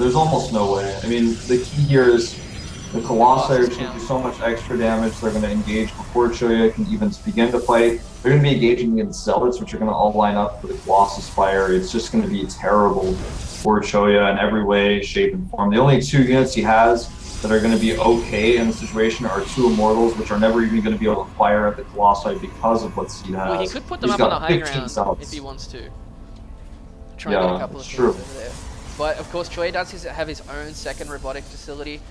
there's almost no way. I mean, the key here is the Colossi are Colossus just going to do count. so much extra damage. They're going to engage before Choya can even begin to fight. They're going to be engaging against Zealots, which are going to all line up for the Colossus Fire. It's just going to be terrible for Choya in every way, shape, and form. The only two units he has that are going to be okay in the situation are two Immortals, which are never even going to be able to fire at the Colossi because of what Seed Well, he has. could put them He's up on the got high 15 ground if he Zealots. wants to. Try and get a Yeah, couple of it's things true. over there. But of course, Troy does have his own second robotics facility.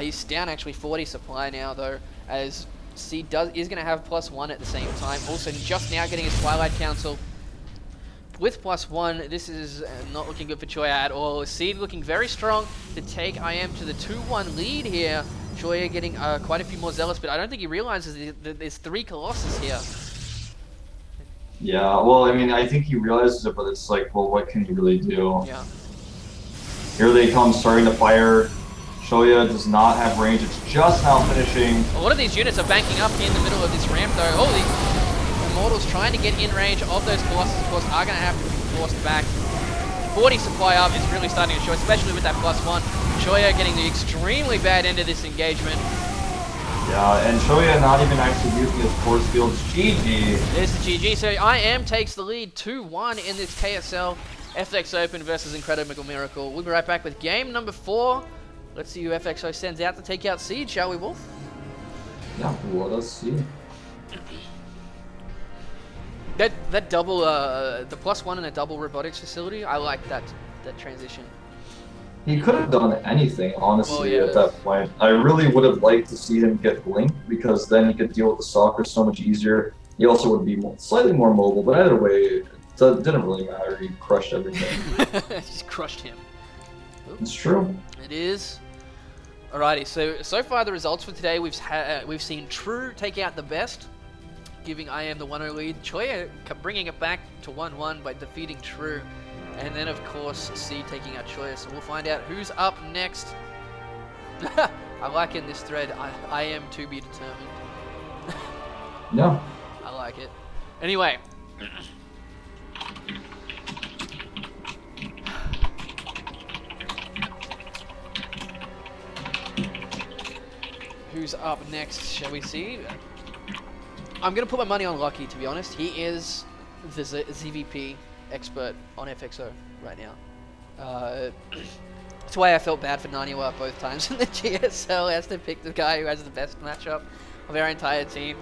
He's down actually 40 supply now, though, as Seed is going to have +1 at the same time. Also, just now getting his Twilight Council with +1. This is not looking good for Choya at all. Seed looking very strong to take IM to the 2-1 lead here. Choya getting quite a few more Zealots, but I don't think he realizes that there's 3 Colossus here. Yeah, well, I mean, I think he realizes it, but it's like, well, what can he really do? Yeah. Here they come, starting to fire. Shoya does not have range. It's just now finishing. A lot of these units are banking up in the middle of this ramp, though. Oh, the Immortals trying to get in range of those Colossus, of course, are going to have to be forced back. 40 supply up is really starting to show, especially with that +1. Shoya getting the extremely bad end of this engagement. Yeah, and Shoya not even actually using his force fields. GG. There's the GG. So IM takes the lead 2-1 in this KSL FX Open versus Incredible Miracle. We'll be right back with game number 4. Let's see who FXO sends out to take out Seed, shall we, Wolf? Yeah, let us see. That double, the +1 and a double robotics facility, I like that transition. He could have done anything, honestly, Well, yeah. at that point. I really would have liked to see him get Blink, because then he could deal with the stalker so much easier. He also would be slightly more mobile, but either way, it didn't really matter. He crushed everything. Just crushed him. Ooh. It's true. It is. Alrighty, so far the results for today, we've seen True take out the best, giving IM the 1-0 lead. Choya bringing it back to 1-1 by defeating True. And then, of course, C taking out Choya. So we'll find out who's up next. I like in this thread, I am to be determined. Yeah. I like it. Anyway. Who's up next, shall we see? I'm going to put my money on Lucky, to be honest. He is the ZVP expert on FXO right now. That's why I felt bad for Naniwa both times in the GSL. He has to pick the guy who has the best matchup of our entire team.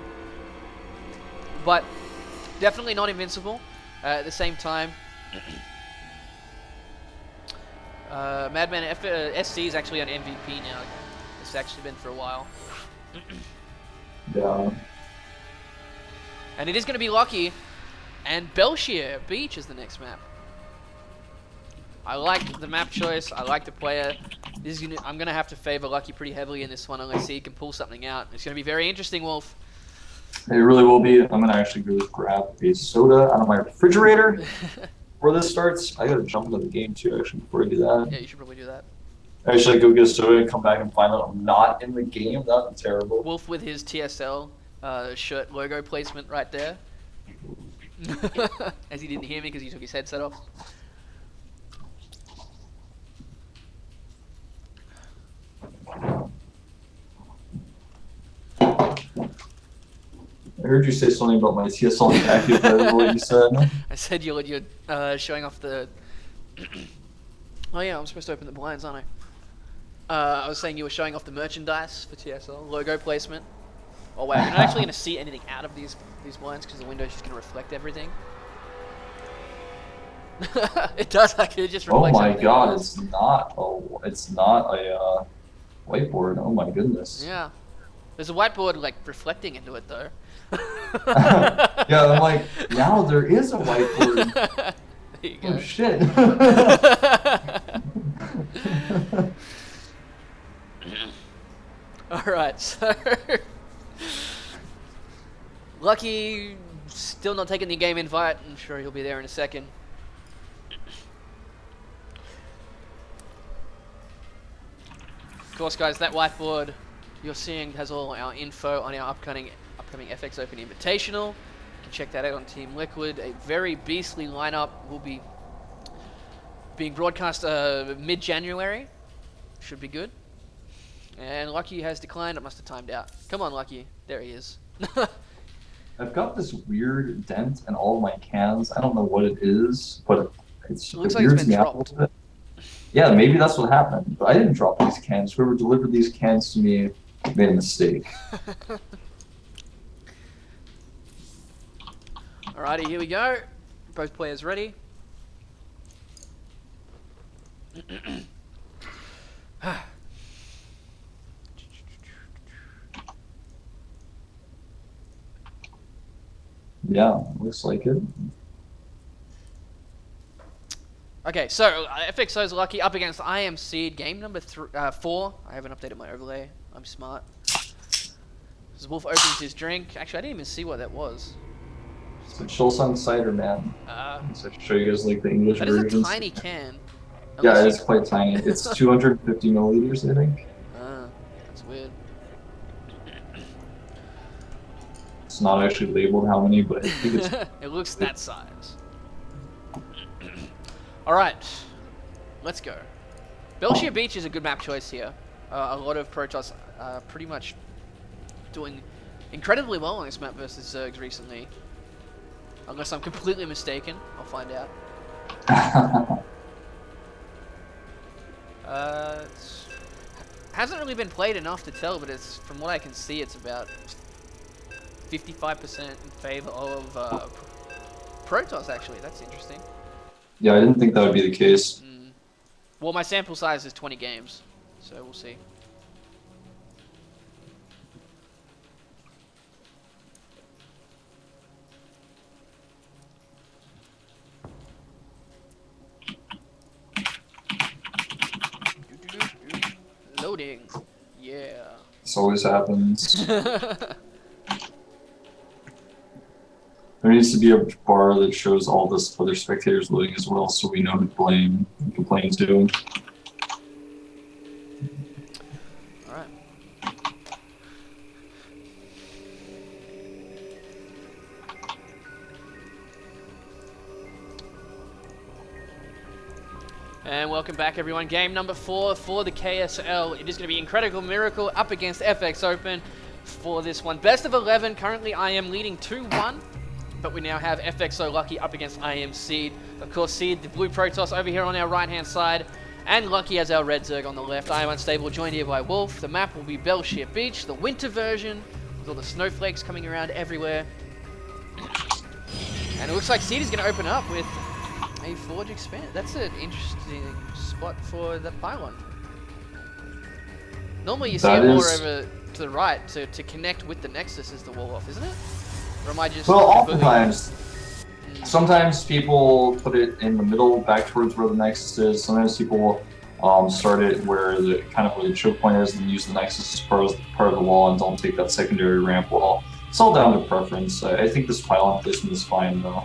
But definitely not invincible. At the same time, Madman SC is actually on MVP now. It's actually been for a while. Yeah. And it is going to be Lucky. And Belshire Beach is the next map. I like the map choice. I like the player. I'm going to have to favor Lucky pretty heavily in this one unless he can pull something out. It's going to be very interesting, Wolf. It really will be. I'm going to actually go grab a soda out of my refrigerator before this starts. I got to jump into the game too, actually, before I do that. Yeah, you should probably do that. Actually, go get a soda and come back and find out I'm not in the game. That'd be terrible. Wolf with his TSL shirt logo placement right there. As he didn't hear me because he took his headset off. I heard you say something about my TSL jacket. I don't know what you said. I said you're showing off the... Oh yeah, I'm supposed to open the blinds, aren't I? I was saying you were showing off the merchandise for TSL, logo placement. Oh wow, you're not actually going to see anything out of these blinds because the window's just going to reflect everything. It does actually, it just reflects Oh my everything god, else. it's not a whiteboard. Oh my goodness. Yeah. There's a whiteboard like reflecting into it though. Yeah, I'm like, now there is a whiteboard. There you go. Oh shit. Alright, so Lucky still not taking the game invite. I'm sure he'll be there in a second. Of course, guys, that whiteboard you're seeing has all our info on our upcoming FX Open Invitational. You can check that out on Team Liquid. A very beastly lineup will be being broadcast mid-January. Should be good. And Lucky has declined. It must have timed out. Come on, Lucky. There he is. I've got this weird dent in all of my cans. I don't know what it is, but It looks it like it's weirds been me out a dropped. little bit. Yeah, maybe that's what happened. But I didn't drop these cans. Whoever delivered these cans to me made a mistake. Alrighty, here we go. Both players ready. Yeah, looks like it. Okay, so FXO's Lucky up against I Am Seed, game number 4. I haven't updated my overlay. I'm smart. As Wolf opens his drink. Actually, I didn't even see what that was. It's a Chill Sun Cider, man. So I show you guys like the English that is a versions. tiny can. Yeah, Unless it's quite tiny. It's 250 milliliters, I think. That's weird. It's not actually labeled how many, but I think it's... It looks that size. Alright, let's go. Belshire Beach is a good map choice here. A lot of Protoss pretty much doing incredibly well on this map versus Zergs recently. Unless I'm completely mistaken, I'll find out. Hasn't really been played enough to tell, but it's from what I can see, it's about 55% in favor of Protoss. Actually, that's interesting. Yeah, I didn't think that would be the case. Well, my sample size is 20 games, so we'll see. Loading. Yeah. This always happens. There needs to be a bar that shows all this other spectators loading as well, so we know who to blame and complain to. Alright. And welcome back, everyone. Game number 4 for the KSL. It is going to be Incredible Miracle up against FX Open for this one. Best of 11. Currently, I am leading 2-1. But we now have FXO Lucky up against I Am Seed. Of course, Seed, the blue Protoss over here on our right-hand side. And Lucky as our red Zerg on the left. I Am Unstable joined here by Wolf. The map will be Belshire Beach, the winter version, with all the snowflakes coming around everywhere. And it looks like Seed is going to open up with a Forge Expand. That's an interesting spot for the pylon. Normally you see it more over to the right to connect with the Nexus as the wall off, isn't it? Or am I just... Well, oftentimes. Sometimes people put it in the middle, back towards where the Nexus is. Sometimes people start it where the where the choke point is and use the Nexus as part of the wall and don't take that secondary ramp wall. It's all down to preference. I think this pylon placement is fine though.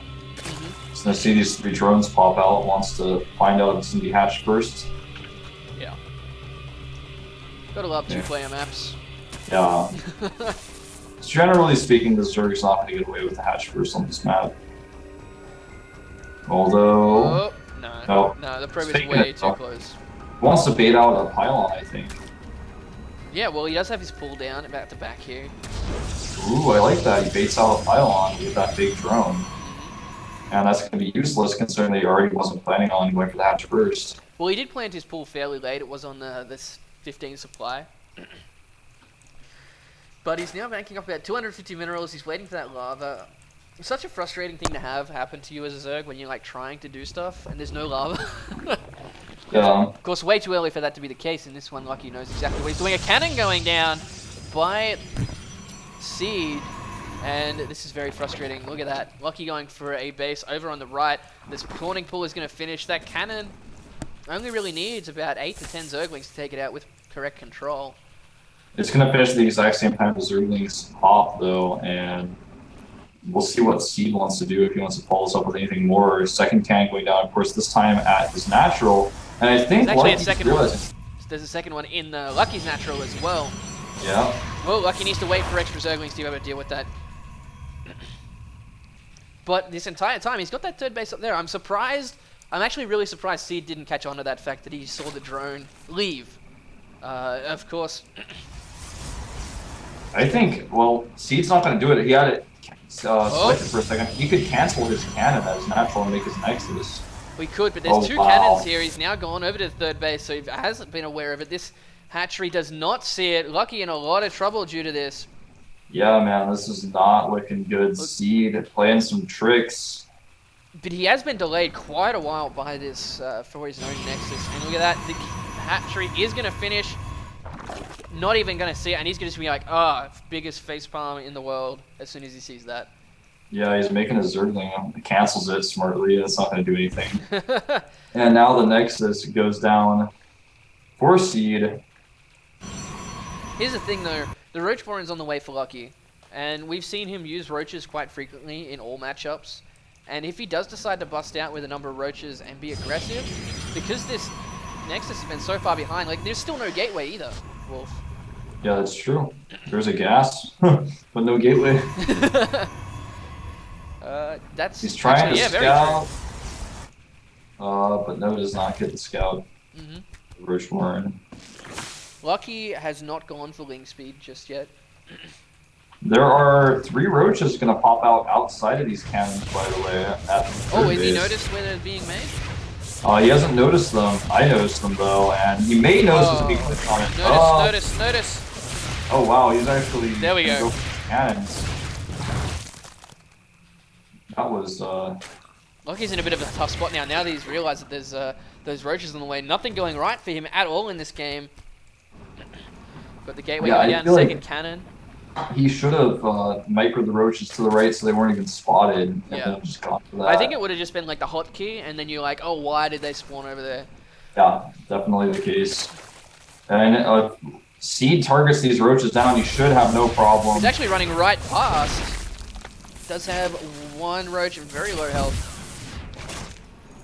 So I see these 3 drones pop out, wants to find out if it's going to be hatched first. Yeah. Gotta love 2-player maps. Yeah. Generally speaking, the Zerg's not going to get away with the hatch first on this map. Although... Oh, no, the probe is way too close. He wants to bait out a pylon, I think. Yeah, well, he does have his pull down about the back here. Ooh, I like that. He baits out a pylon with that big drone. And that's going to be useless considering that he already wasn't planning on going for the hatch first. Well, he did plant his pull fairly late. It was on this 15 supply. But he's now banking up about 250 minerals. He's waiting for that lava. It's such a frustrating thing to have happen to you as a Zerg when you're like trying to do stuff and there's no lava. Yeah. Of course, way too early for that to be the case. In this one, Lucky knows exactly what he's doing. A cannon going down by Seed. And this is very frustrating. Look at that. Lucky going for a base over on the right. This Prawning Pool is going to finish. That cannon only really needs about 8 to 10 Zerglings to take it out with correct control. It's going to finish the exact same time as Zerglings pop, though, and we'll see what Seed wants to do if he wants to follow us up with anything more. Second cannon going down, of course, this time at his natural. And I think there's actually a second one. There's a second one in Lucky's natural as well. Yeah. Well, Lucky needs to wait for extra Zerglings to be able to deal with that. But this entire time, he's got that third base up there. I'm surprised I'm actually really surprised Seed didn't catch on to that fact that he saw the drone leave. Of course. I think, well, Seed's not going to do it. He had it selected for a second. He could cancel his cannon as natural and make his Nexus. We could, but there's two cannons here. He's now gone over to third base, so he hasn't been aware of it. This hatchery does not see it. Lucky in a lot of trouble due to this. Yeah, man, this is not looking good. Seed playing some tricks. But he has been delayed quite a while by this for his own Nexus. And look at that. The hatchery is going to finish. Not even going to see it. And he's going to be like, biggest facepalm in the world as soon as he sees that. Yeah, he's making a Zergling. He cancels it smartly. That's not going to do anything. And now the Nexus goes down for Seed. Here's the thing, though. The Roach Boren's on the way for Lucky. And we've seen him use Roaches quite frequently in all matchups. And if he does decide to bust out with a number of Roaches and be aggressive, because this Nexus has been so far behind, like, there's still no gateway either, Wolf. Yeah, that's true. There's a gas, but no gateway. He's trying to scout, but no, does not get the scout. Roach Boren. Lucky has not gone for Ling Speed just yet. There are 3 Roaches going to pop out outside of these cannons, by the way. Has he noticed where they're being made? He hasn't noticed them. I noticed them, though, and he may notice if he clicks on it. Notice. Oh, wow, he's actually... There we go. Cannons. That was, Lucky's in a bit of a tough spot now. Now that he's realized that there's those Roaches in the way. Nothing going right for him at all in this game. Got the gateway going down, second cannon. He should have microed the Roaches to the right so they weren't even spotted. And then just gone for that. I think it would have just been like the hotkey, and then you're like, oh, why did they spawn over there? Yeah, definitely the case. And Seed targets these Roaches down, he should have no problem. He's actually running right past. Does have one Roach and very low health.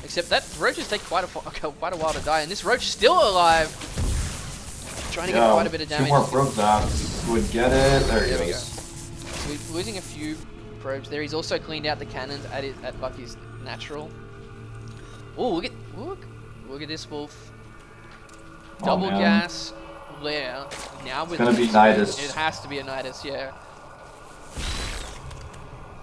Except that Roaches take quite a while to die, and this Roach is still alive. Trying to get quite a bit of damage. 2 more probe zaps would get it. There he goes. So he's losing a few probes there. He's also cleaned out the cannons at Lucky's natural. Oh, look at this Wolf. Double gas lair. Now with it's gonna be Nidus. It has to be a Nidus, yeah.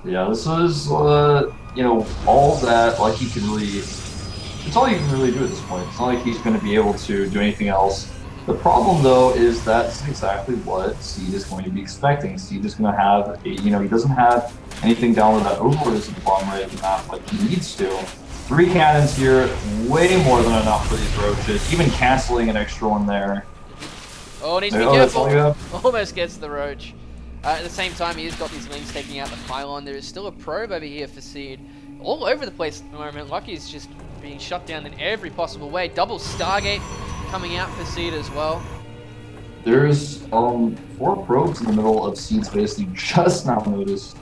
Yeah, this is all that Lucky can really. It's all you can really do at this point. It's not like he's going to be able to do anything else. The problem, though, is that's exactly what Seed is going to be expecting. Seed is going to have, he doesn't have anything down with that Overlord at the bottom right of the map like he needs to. 3 cannons here, way more than enough for these Roaches, even canceling an extra one there. Oh, needs to be careful. Almost gets the Roach. At the same time, he's got these Lings taking out the pylon. There is still a probe over here for Seed. All over the place at the moment. Lucky's just being shut down in every possible way. Double Stargate coming out for Seed as well. There's 4 probes in the middle of Seed's base that you just now noticed.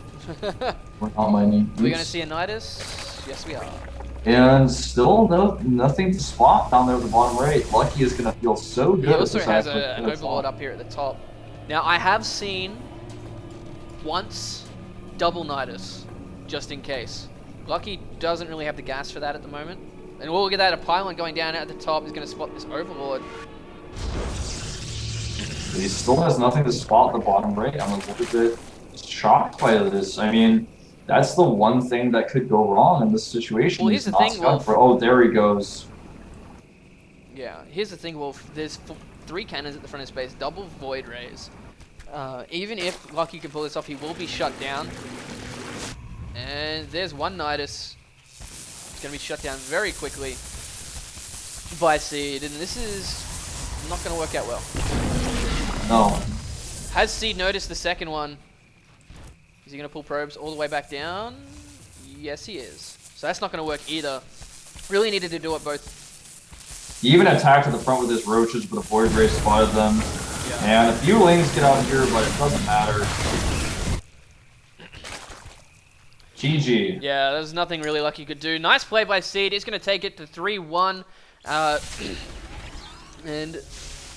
We're not mining. Are we going to see a Nidus? Yes, we are. And still nothing to spot down there at the bottom right. Lucky is going to feel so good. He also has an Overlord up here at the top. Now, I have seen once double Nidus, just in case. Lucky doesn't really have the gas for that at the moment. And we'll get that, a pylon going down at the top is going to spot this Overlord. He still has nothing to spot at the bottom right. I'm a little bit shocked by this. I mean, that's the one thing that could go wrong in this situation. Well, here's the thing, Wolf. Oh, there he goes. Yeah, here's the thing, Wolf. There's 3 cannons at the front of his base, double Void Rays. Even if Lucky can pull this off, he will be shut down. And there's one Nidus. It's going to be shut down very quickly by Seed, and this is not going to work out well. No. Has Seed noticed the second one? Is he going to pull probes all the way back down? Yes, he is. So that's not going to work either. Really needed to do it both. He even attacked at the front with his Roaches, but the Void Ray spotted them. Yeah. And a few Lings get out here, but it doesn't matter. GG. Yeah, there's nothing really Lucky could do. Nice play by Seed. He's going to take it to 3-1. And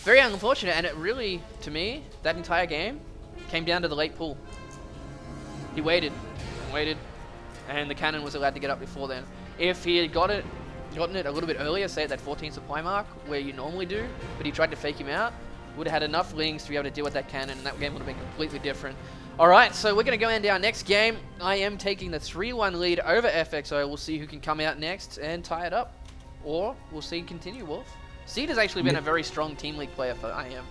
very unfortunate. And it really, to me, that entire game came down to the late pull. He waited and waited, and the cannon was allowed to get up before then. If he had got it gotten it a little bit earlier, say at that 14 supply mark, where you normally do, but he tried to fake him out, would have had enough lings to be able to deal with that cannon, and that game would have been completely different. Alright, so we're going to go into our next game. I am taking the 3-1 lead over FXO. We'll see who can come out next and tie it up. Or we'll see continue, Wolf. Seed has actually been a very strong team league player for IM.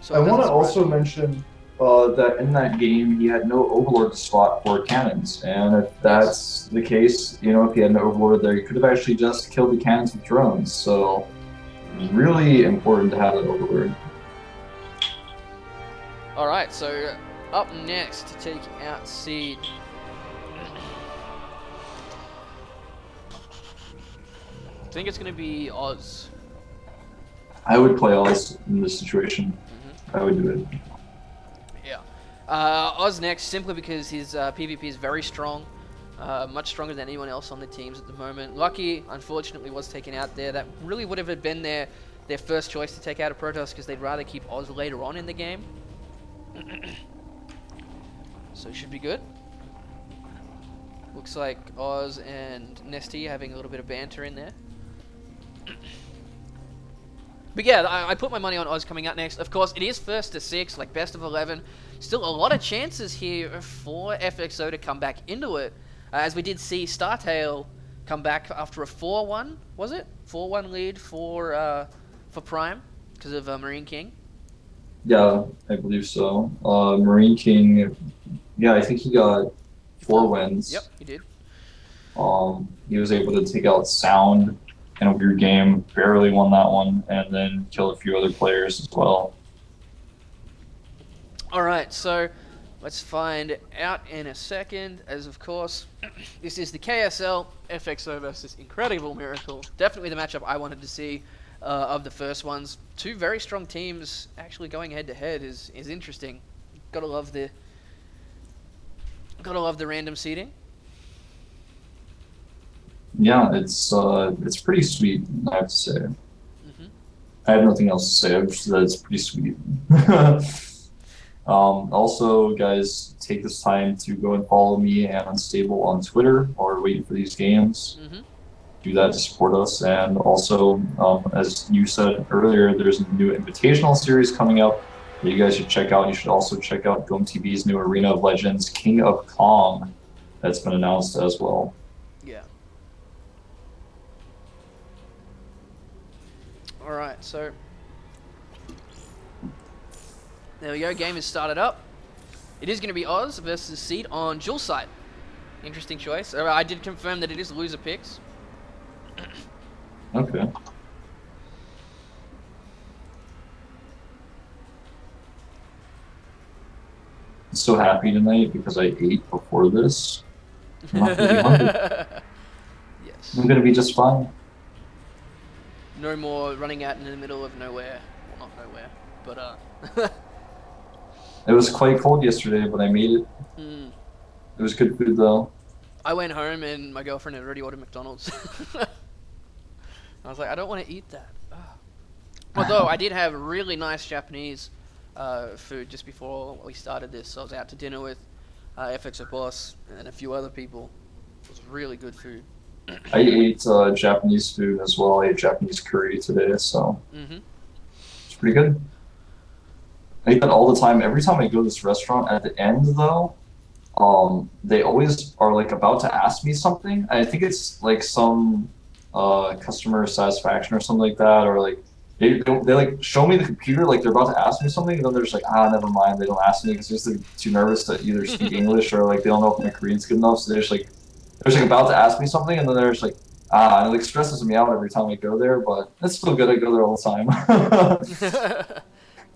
So I want to also mention that in that game he had no overlord to spot for cannons, and if that's the case, you know, if he had an overlord there, he could have actually just killed the cannons with drones. So it's really important to have an overlord. All right, so up next to take out Seed. I think it's going to be Oz. I would play Oz in this situation. I would do it. Yeah. Oz next, simply because his PvP is very strong. Much stronger than anyone else on the teams at the moment. Lucky, unfortunately, was taken out there. That really would have been their first choice to take out a Protoss, because they'd rather keep Oz later on in the game. So it should be good. Looks like Oz and Nesty having a little bit of banter in there. But yeah, I put my money on Oz coming out next. Of course, it is first to 6, like best of 11. Still a lot of chances here for FXO to come back into it. As we did see Startail come back after a 4-1, was it? 4-1 lead for Prime because of Marine King. Yeah, I believe so. Marine King, yeah, I think he got 4 wins. Yep, he did. He was able to take out Sound in a weird game, barely won that one, and then killed a few other players as well. Alright, so let's find out in a second, as of course, this is the KSL FXO versus Incredible Miracle. Definitely the matchup I wanted to see of the first ones. Two very strong teams actually going head to head is interesting. Gotta love the random seeding. Yeah, it's pretty sweet, I have to say. I have nothing else to say. I'm just that it's pretty sweet. Also, guys, take this time to go and follow me and Unstable on Twitter while we're waiting for these games. Do that to support us. And also, as you said earlier, there's a new invitational series coming up that you guys should check out. You should also check out Dome TV's new Arena of Legends, King of Kong, that's been announced as well. Yeah. Alright, so there we go, game has started up. It is going to be Oz versus Seed on dual side. Interesting choice. I did confirm that it is loser picks. Okay. I'm so happy tonight because I ate before this. I'm not gonna be hungry. Yes. I'm going to be just fine. No more running out in the middle of nowhere. Well, not nowhere, but It was quite cold yesterday, but I made it. It was good food, though. I went home and my girlfriend had already ordered McDonald's. I was like, I don't want to eat that. Although I did have really nice Japanese food just before we started this. So I was out to dinner with FXO Boss and a few other people. It was really good food. I ate Japanese food as well. I ate Japanese curry today, so it's pretty good. I eat that all the time. Every time I go to this restaurant, at the end though, they always are like about to ask me something. I think it's like some customer satisfaction or something like that, or like they like show me the computer like they're about to ask me something, and then they're just like, never mind. They don't ask me because they're just like, too nervous to either speak English or like they don't know if my Korean's good enough. So they're just like about to ask me something, and then they're just like, and it like stresses me out every time I go there, but it's still good. I go there all the time.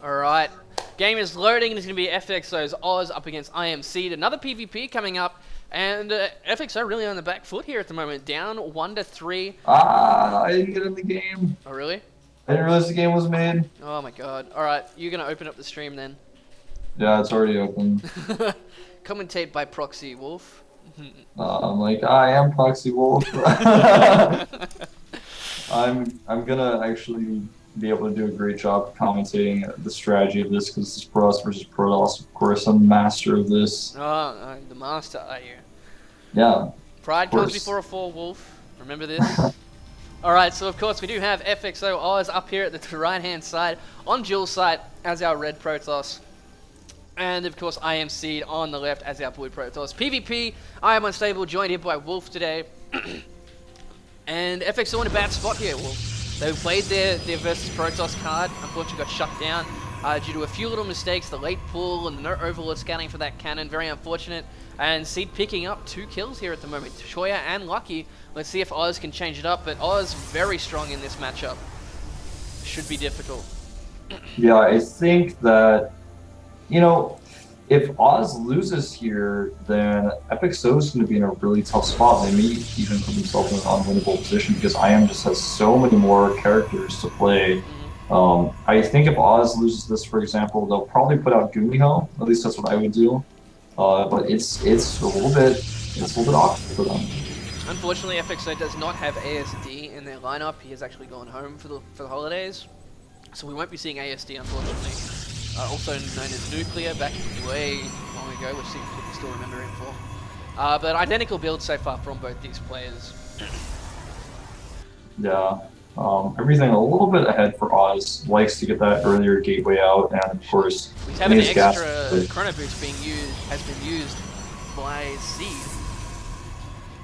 Alright. Game is loading, and it's going to be FXO's Oz up against IMC. Another PvP coming up, and FXO really on the back foot here at the moment. Down 1-3. I didn't get in the game. Oh, really? I didn't realize the game was made. Oh my god. Alright, you're going to open up the stream then. Yeah, it's already open. Commentate by proxy, Wolf. I'm like, I am Proxy Wolf. I'm gonna actually be able to do a great job commentating the strategy of this because it's Protoss versus Protoss. Of course, I'm master of this. Oh, the master, are you? Yeah. Pride comes before a fall, Wolf. Remember this? Alright, so of course we do have FXO Oz up here at the right-hand side on Jules' side as our red Protoss. And of course I am Seed on the left as our blue Protoss. PvP, I am unstable, joined here by Wolf today. And FXO in a bad spot here, Wolf. They played their versus Protoss card, unfortunately got shut down due to a few little mistakes, the late pull and the no overlord scanning for that cannon, very unfortunate. And Seed picking up 2 kills here at the moment, Choya and Lucky. Let's see if Oz can change it up, but Oz very strong in this matchup. Should be difficult. Yeah, I think that, you know, if Oz loses here, then FXO is going to be in a really tough spot. They may even put themselves in an unwinnable position because IM just has so many more characters to play. I think if Oz loses this, for example, they'll probably put out Gumiho. At least that's what I would do. But it's a little bit awkward for them. Unfortunately, FXO does not have ASD in their lineup. He has actually gone home for the holidays, so we won't be seeing ASD, unfortunately. Also known as Nuclear back way long ago, which people still remember him for. But identical builds so far from both these players. Yeah. Everything a little bit ahead for Oz. Likes to get that earlier gateway out, and of course, he's having an extra chrono boost has been used by Seed.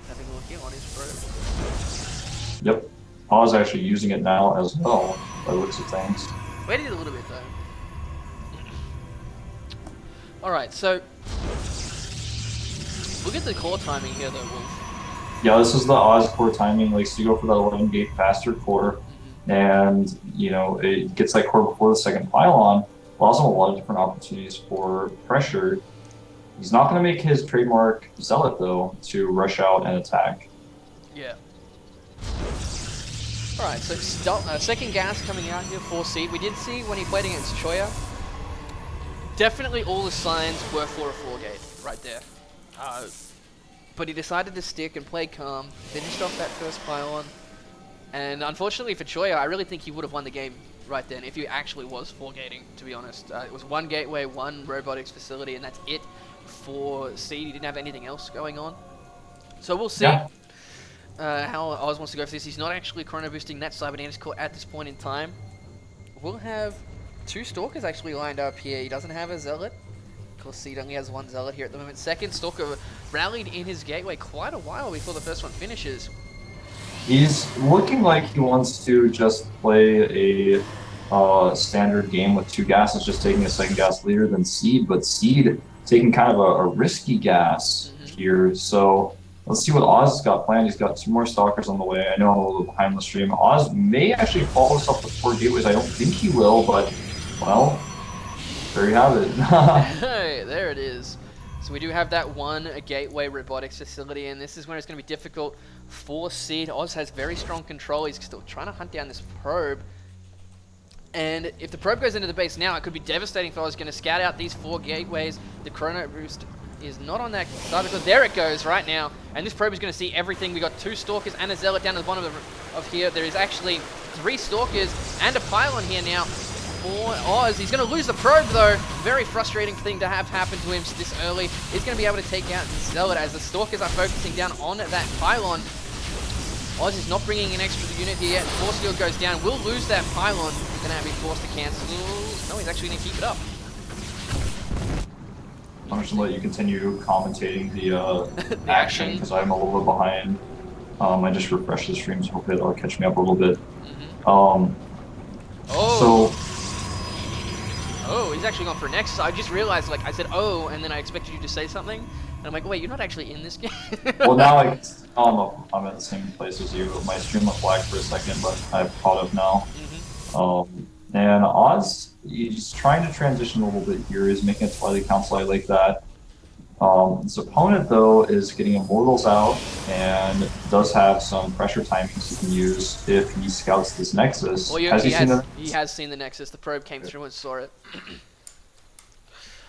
Having a look here on his probe. Yep. Oz actually using it now as well, by the looks of things. Waited a little bit though. Alright, so look at the core timing here though, Wolf. Yeah, this is the Oz core timing. Likes to go for that 11 gate faster core, and you know it gets that core before the second pylon. Allows him a lot of different opportunities for pressure. He's not going to make his trademark Zealot though to rush out and attack. Yeah. All right, so second gas coming out here for Seed. We did see when he played against Choya. Definitely all the signs were for a 4-gate right there. But he decided to stick and play calm, finished off that first pylon, and unfortunately for Choya, I really think he would have won the game right then if he actually was 4-gating, to be honest. It was 1 gateway, 1 robotics facility, and that's it for Seed. He didn't have anything else going on. So we'll see how Oz wants to go for this. He's not actually chrono boosting that Cybernetics core at this point in time. We'll have 2 Stalkers actually lined up here. He doesn't have a Zealot. Of course, Seed only has 1 Zealot here at the moment. Second Stalker rallied in his gateway quite a while before the first one finishes. He's looking like he wants to just play a standard game with 2 gases, just taking a second gas leader than Seed, but Seed taking kind of a risky gas here. So let's see what Oz has got planned. He's got 2 more Stalkers on the way. I know I'm a little behind the stream. Oz may actually follow us up with 4 gateways. I don't think he will, but, well, there you have it. Hey, there it is. So we do have that 1 gateway robotics facility, and this is when it's going to be difficult for Seed. Oz has very strong control. He's still trying to hunt down this probe. And if the probe goes into the base now, it could be devastating for Oz. Going to scout out these 4 gateways. The chrono boost is not on that side, because there it goes right now. And this probe is going to see everything. We got 2 Stalkers and a Zealot down at the bottom of here. There is actually 3 Stalkers and a pylon here now for Oz. He's going to lose the probe though. Very frustrating thing to have happen to him this early. He's going to be able to take out Zealot as the Stalkers are focusing down on that pylon. Oz is not bringing an extra unit here. Force field goes down. Will lose that pylon. Going to be forced to cancel. No, he's actually going to keep it up. I'm just going to let you continue commentating the action because I'm a little bit behind. I just refreshed the stream, so hopefully that'll catch me up a little bit. Oh, he's actually gone for next. I just realized, like, I said, oh, and then I expected you to say something. And I'm like, wait, you're not actually in this game? Well, now I'm at the same place as you. My stream went black for a second, but I've caught up now. And Oz, he's trying to transition a little bit here. He's making a Twilight Council. I like that. His opponent, though, is getting Immortals out and does have some pressure timings he can use if he scouts this Nexus. Well, he has seen the Nexus. The probe came through and saw it.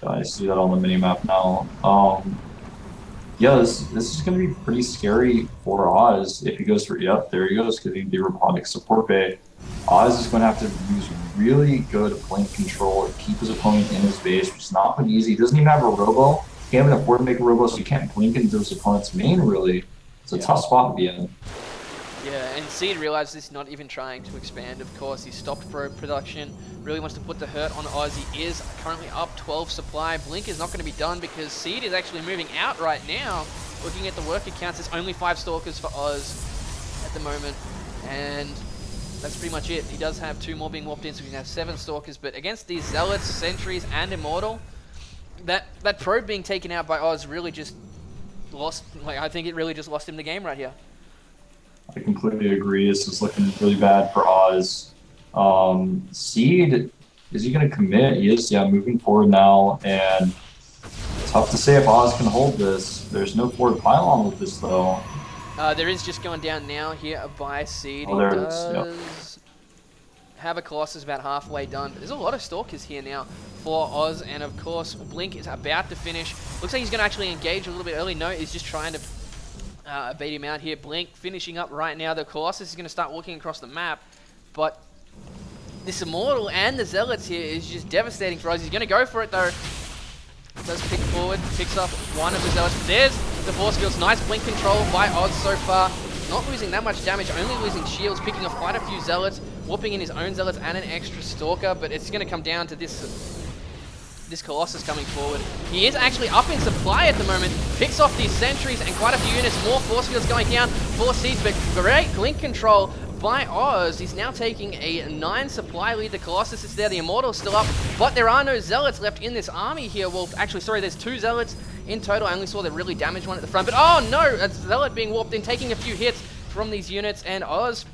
I see that on the minimap now. Yeah, this is going to be pretty scary for Oz if he goes for, yep, there he goes, getting the robotic support bay. Oz is going to have to use really good blink control to keep his opponent in his base, which is not been easy. He doesn't even have a robo. He can't even afford to make a robo, so he can't blink into his opponent's main, really. It's a tough spot to be in. Yeah, and Seed realizes he's not even trying to expand, of course. He stopped probe production, really wants to put the hurt on Oz. He is currently up 12 supply. Blink is not going to be done because Seed is actually moving out right now. Looking at the worker counts, there's only 5 Stalkers for Oz at the moment. And that's pretty much it. He does have 2 more being warped in, so he can have 7 Stalkers. But against these Zealots, Sentries, and Immortal, that probe being taken out by Oz really just lost, like, I think it really just lost him the game right here. I completely agree. This is looking really bad for Oz. Seed, is he going to commit? He is, yeah, moving forward now. And tough to say if Oz can hold this. There's no forward pylon with this, though. There is just going down now here by Seed. Oh, He there it is, does have a Colossus about halfway done. But there's a lot of Stalkers here now for Oz. And, of course, Blink is about to finish. Looks like he's going to actually engage a little bit early. No, he's just trying to bait him out here. Blink finishing up right now. The Colossus is going to start walking across the map, but this Immortal and the Zealots here is just devastating for Oz. He's going to go for it though. Does pick forward, picks up one of the Zealots. There's the force fields. Nice Blink control by Oz so far. Not losing that much damage, only losing shields, picking off quite a few Zealots, whooping in his own Zealots and an extra Stalker, but it's going to come down to this Colossus coming forward. He is actually up in supply at the moment, picks off these Sentries and quite a few units, more force fields going down for Seeds, but great Blink control by Oz. He's now taking a 9 supply lead. The Colossus is there, the Immortal's still up, but there are no Zealots left in this army here. Well, actually, sorry, there's 2 Zealots in total. I only saw the really damaged one at the front, but oh no, a Zealot being warped in, taking a few hits from these units, and Oz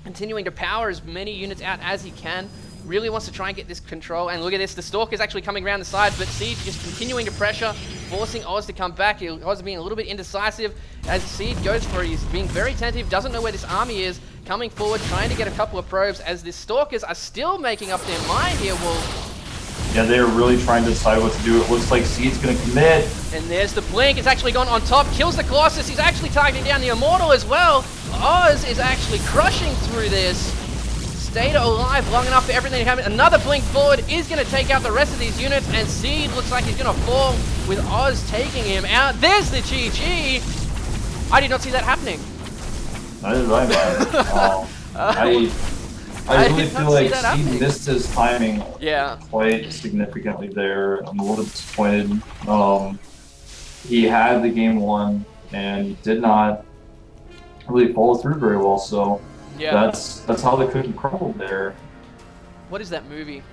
continuing to power as many units out as he can. Really wants to try and get this control, and look at this, the Stalker is actually coming around the side, but Seed just continuing to pressure, forcing Oz to come back. Oz being a little bit indecisive as Seed goes for it. He's being very tentative, doesn't know where this army is, coming forward, trying to get a couple of probes, as the Stalkers are still making up their mind here, Wolf. Yeah, they're really trying to decide what to do. It looks like Seed's going to commit. And there's the Blink, it's actually gone on top, kills the Colossus, he's actually targeting down the Immortal as well. Oz is actually crushing through this. Stayed alive long enough for everything to happen. Another Blink forward is going to take out the rest of these units, and Seed looks like he's going to fall with Oz taking him out. There's the GG! I did not see that happening. Neither did I, man. I really feel like Seed missed his timing quite significantly there. I'm a little disappointed. He had the game won, and he did not really follow through very well, so yeah. That's how the cookie crumbled there. What is that movie?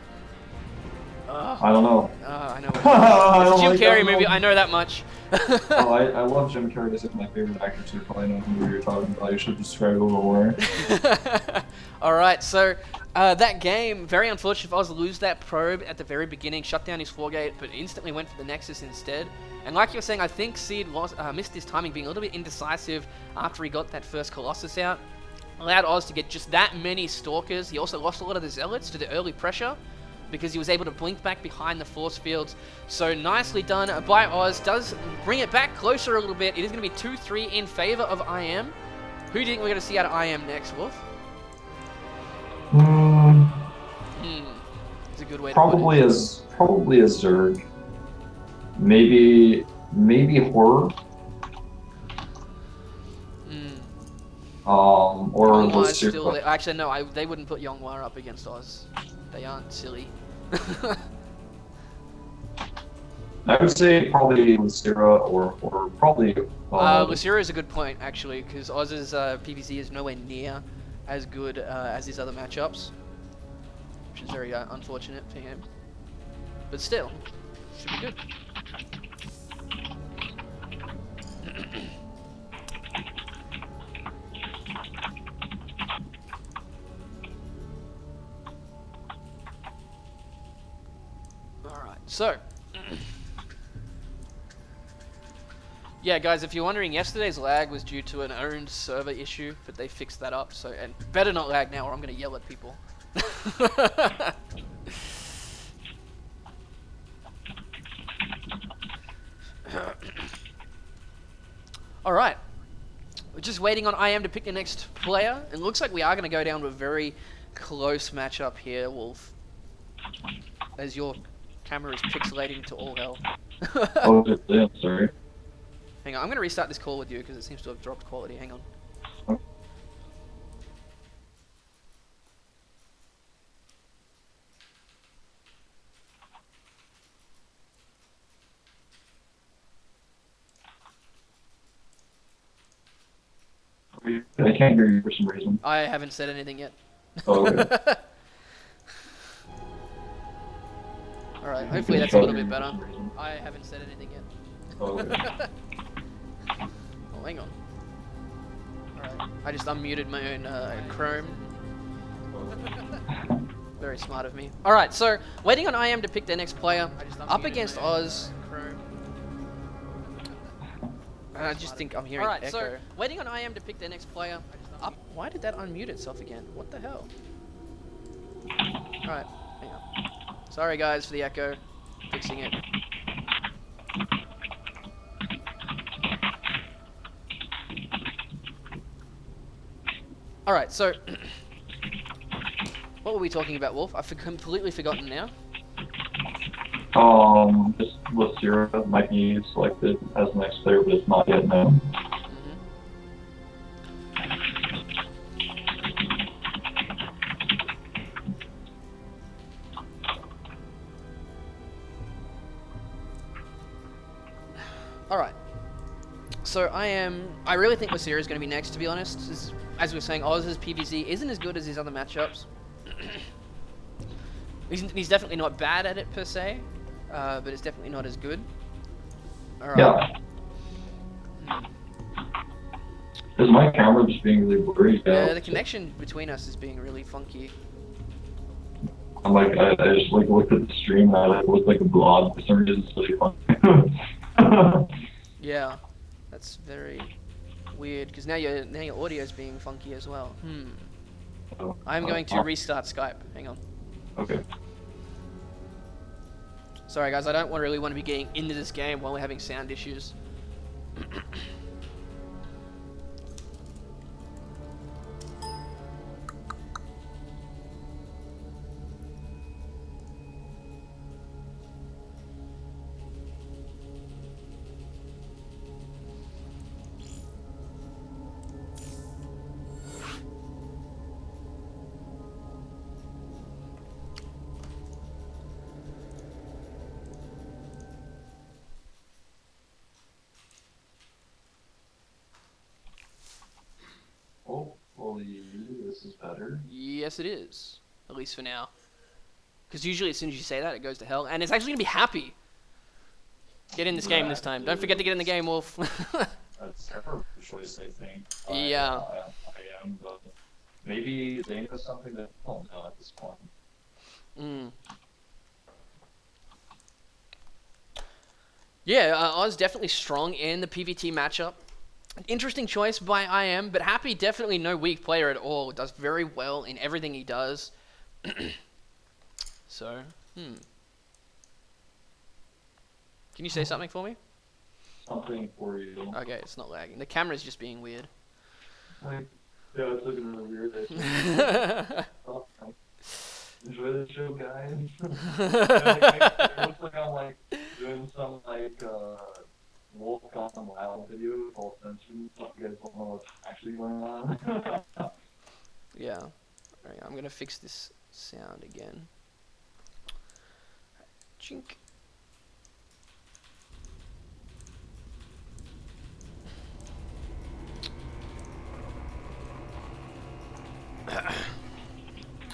I don't know. I know. It's a Jim Carrey movie. I know that much. Oh, I love Jim Carrey. He's like my favorite actor, so you probably know who you're talking about. You should describe it a little more. All right, so that game, very unfortunate for Oz to lose that probe at the very beginning, shut down his 4-gate, but instantly went for the Nexus instead. And like you were saying, I think Seed missed his timing, being a little bit indecisive after he got that first Colossus out. Allowed Oz to get just that many Stalkers. He also lost a lot of the Zealots to the early pressure because he was able to blink back behind the force fields. So nicely done by Oz. Does bring it back closer a little bit. It is going to be 2-3 in favor of IM. Who do you think we're going to see out of IM next, Wolf? It's a good way to put it. Probably a Zerg. Maybe Horror. Or still, actually, no, they wouldn't put Yonghua up against Oz. They aren't silly. I would say probably Lucira or probably... Lucira is a good point, actually, because Oz's PvZ is nowhere near as good as his other matchups, which is very unfortunate for him. But still, should be good. So, yeah, guys, if you're wondering, yesterday's lag was due to an owned server issue, but they fixed that up. So, and better not lag now, or I'm going to yell at people. All right, we're just waiting on IM to pick the next player. It looks like we are going to go down to a very close matchup here, Wolf. As your camera is pixelating to all hell. Oh, yeah, sorry. Hang on, I'm going to restart this call with you because it seems to have dropped quality. Hang on. can't hear you for some reason. I haven't said anything yet. Oh, okay. Alright, hopefully that's a little bit better. I haven't said anything yet. Oh, okay. Oh, hang on. Alright, I just unmuted my own Chrome. Very smart of me. Alright, so waiting on IM to pick their next player. Up against Oz. I just think I'm hearing echo. So waiting on IM to pick their next player. Up. Why did that unmute itself again? What the hell? Alright, hang on. Sorry guys for the echo. Fixing it. Alright, so what were we talking about, Wolf? I've completely forgotten now. Just Lacira might be selected as the next player, but it's not yet known. Alright. So I really think Lacira is going to be next, to be honest. As we were saying, Oz's PvZ isn't as good as his other matchups. He's definitely not bad at it per se, but it's definitely not as good. Alright. Yeah. Is my camera just being really blurry? Yeah, the connection between us is being really funky. I'm like, I just like looked at the stream and I like looked like a blob for some reason. It's really fun. Yeah, that's very weird because now your audio is being funky as well. I'm going to restart Skype. Hang on. Okay. Sorry guys, I don't really want to be getting into this game while we're having sound issues. Hopefully this is better. Yes, it is. At least for now. Because usually as soon as you say that, it goes to hell. And it's actually going to be happy. Get in this game this time. Don't forget to get in the game, Wolf. That's her choice, I think. Yeah. I am, but maybe they know something that I don't know at this point. Yeah, Oz definitely strong in the PvT matchup. An interesting choice by IM, but Happy definitely no weak player at all. Does very well in everything he does. So, Can you say something for me? Something for you. Okay, it's not lagging. The camera's just being weird. Yeah, it's looking really weird. Enjoy the show, guys. It looks like I'm like doing some like Wolf Gone Wild video with all tension. So you guys don't know what's actually going on. Yeah. Alright, I'm gonna fix this sound again. Chink.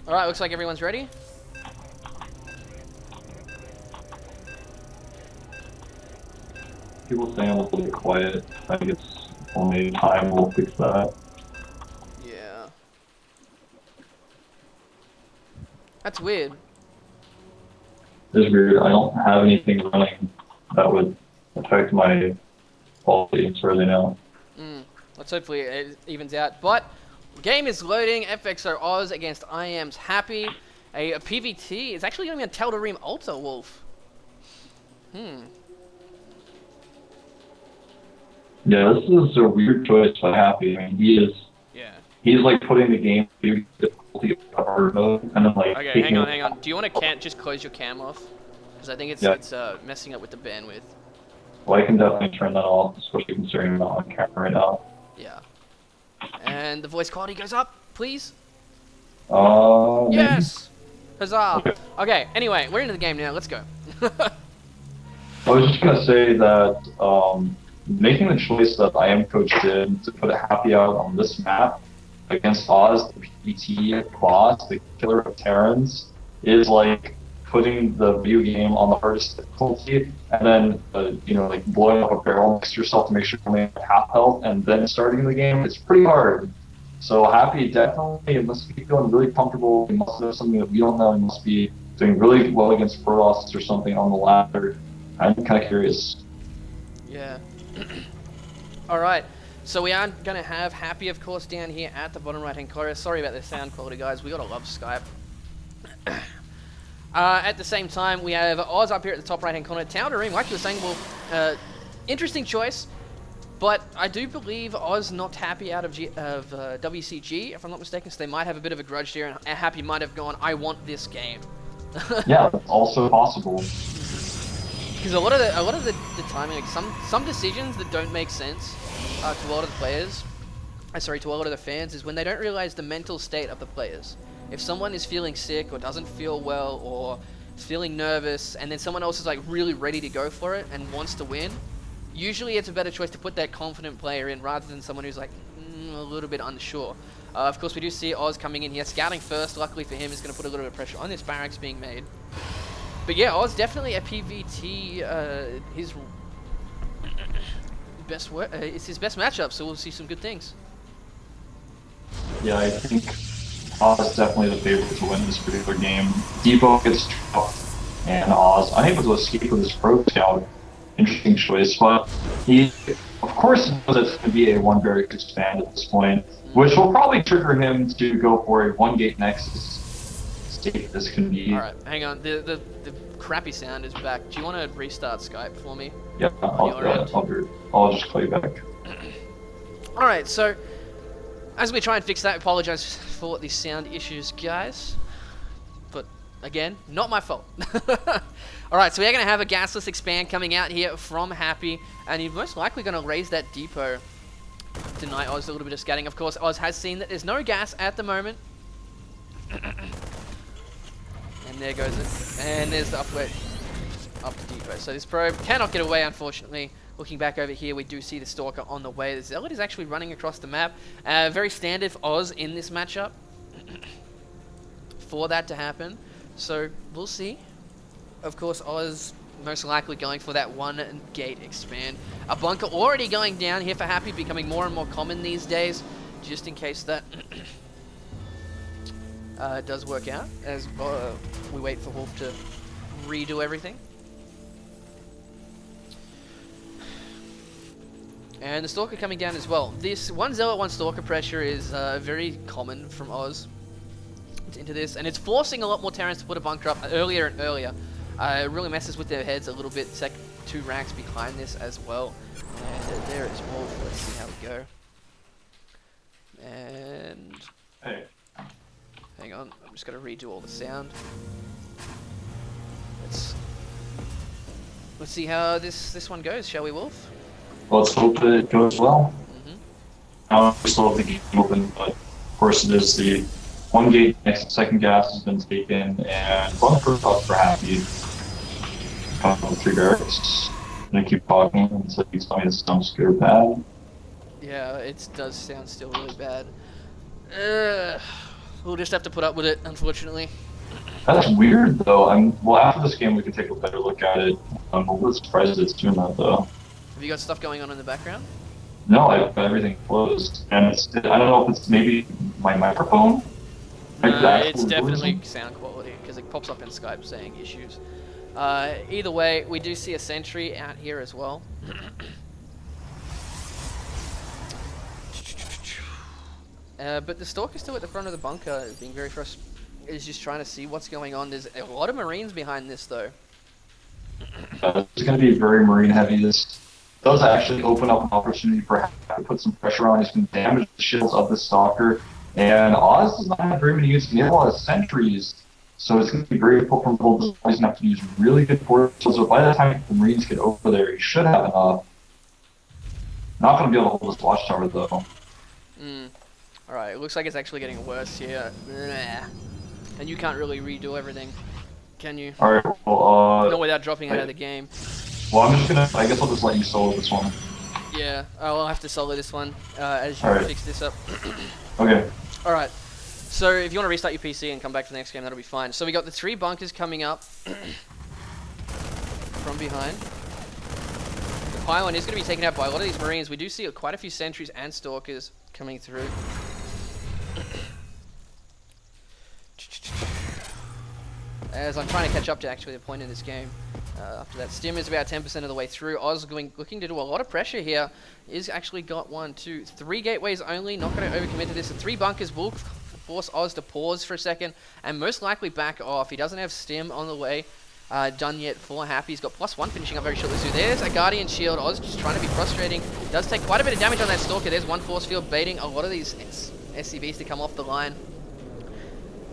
Alright, looks like everyone's ready. People saying I'm a little bit quiet. I think it's only time will fix that. Yeah. That's weird. It's weird. I don't have anything running that would affect my quality as far as I know. Let's hopefully it evens out. But game is loading. FXO Oz against IM's Happy. A PvT. It's actually going to be a Teldarim Altar Wolf. Yeah, this is a weird choice by Happy. I mean, he's like putting the game in difficulty hard mode, kind of like. Okay, hang on. Do you want to just close your cam off? Because I think it's messing up with the bandwidth. Well, I can definitely turn that off, especially considering I'm not on camera right now. Yeah. And the voice quality goes up, please. Yes! Huzzah! Okay, anyway, we're into the game now. Let's go. I was just gonna say that making the choice that I am coach did to put a Happy out on this map against Oz, the PvT boss, the killer of Terrans, is like putting the video game on the hardest difficulty, and then like blowing up a barrel next to yourself to make sure you only have half health, and then starting the game. It's pretty hard. So Happy definitely, it must be feeling really comfortable. He must know something that we don't know. He must be doing really well against Frost or something on the ladder. I'm kind of curious. Yeah. All right. So we are going to have Happy, of course, down here at the bottom right-hand corner. Sorry about the sound quality, guys. We got to love Skype. At the same time, we have Oz up here at the top right-hand corner. Tal'Darim, like you were saying, well, interesting choice. But I do believe Oz not Happy out of WCG, if I'm not mistaken. So they might have a bit of a grudge here, and Happy might have gone, I want this game. Yeah, that's also possible. Because a lot of the timing, like some decisions that don't make sense to a lot of the players, to a lot of the fans, is when they don't realize the mental state of the players. If someone is feeling sick or doesn't feel well or is feeling nervous, and then someone else is like really ready to go for it and wants to win, usually it's a better choice to put that confident player in rather than someone who's like a little bit unsure. Of course, we do see Oz coming in here, scouting first. Luckily for him, is going to put a little bit of pressure on this barracks being made. But yeah, Oz definitely a PvT. His best work. It's his best matchup, so we'll see some good things. Yeah, I think Oz is definitely the favorite to win this particular game. Depot gets tough, and Oz unable to escape with his Pro Scout. Interesting choice, but he, of course, knows it's going to be a one barrack expand at this point, which will probably trigger him to go for a one gate Nexus. This can be. All right, hang on. The crappy sound is back. Do you want to restart Skype for me? Yeah, I'll just call you back. All right, so as we try and fix that, apologize for the sound issues, guys. But again, not my fault. All right, so we're going to have a gasless expand coming out here from Happy, and he's most likely going to raise that depot. Deny Oz a little bit of scatting. Of course, Oz has seen that there's no gas at the moment. And there goes it. And there's the up to depot. So this probe cannot get away, unfortunately. Looking back over here, we do see the Stalker on the way. The Zealot is actually running across the map. Very standard for Oz in this matchup for that to happen. So we'll see. Of course, Oz most likely going for that one gate expand. A bunker already going down here for Happy, becoming more and more common these days, just in case that does work out, as we wait for Wolf to redo everything. And the Stalker coming down as well. This one Zealot, one Stalker pressure is very common from Oz into this, and it's forcing a lot more Terrans to put a bunker up earlier and earlier. It really messes with their heads a little bit. Two ranks behind this as well. And there is Wolf. Let's see how we go. And Hey. hang on, I'm just going to redo all the sound. Let's see how this one goes, shall we, Wolf? Let's hope that it goes well. We still have the game open, but of course it is the one gate. Second gas has been taken, and bunker up for Happy. 3 barracks. I'm gonna keep talking until you tell me this sounds good or bad. Yeah, it does sound still really bad. We'll just have to put up with it, unfortunately. That's weird, though. Well, after this game, we can take a better look at it. I'm a little surprised it's doing that, though. Have you got stuff going on in the background? No, I've got everything closed, and I don't know if it's maybe my microphone. No, it's definitely sound quality, because it pops up in Skype saying issues. Either way, we do see a sentry out here as well. But the Stalker's still at the front of the bunker, being very frustrated. Is just trying to see what's going on. There's a lot of Marines behind this, though. It's going to be very Marine heavy. This does actually open up an opportunity for Hack to put some pressure on. He's going to damage the shields of the Stalker. And Oz does not have very many units. He has a lot of sentries. So it's going to be very difficult for him. He's going to have to use really good forces. So by the time the Marines get over there, he should have enough. Not going to be able to hold this watchtower, though. Alright, it looks like it's actually getting worse here. And you can't really redo everything, can you? Alright, well, not without dropping out of the game. Well, I'm just gonna, I guess I'll just let you solo this one. Yeah, I'll have to solo this one, as you fix this up. Okay. Alright, so if you want to restart your PC and come back for the next game, that'll be fine. So we got the 3 bunkers coming up from behind. The pylon is going to be taken out by a lot of these Marines. We do see quite a few sentries and stalkers coming through. As I'm trying to catch up to actually the point in this game. After that, Stim is about 10% of the way through. Oz looking to do a lot of pressure here. Is actually got 1, 2, 3 gateways only. Not going to overcommit to this. The 3 bunkers will force Oz to pause for a second and most likely back off. He doesn't have Stim on the way done yet for Happy. He's got +1 finishing up very shortly. So there's a Guardian Shield. Oz just trying to be frustrating. Does take quite a bit of damage on that Stalker. There's 1 force field baiting a lot of these SCVs to come off the line.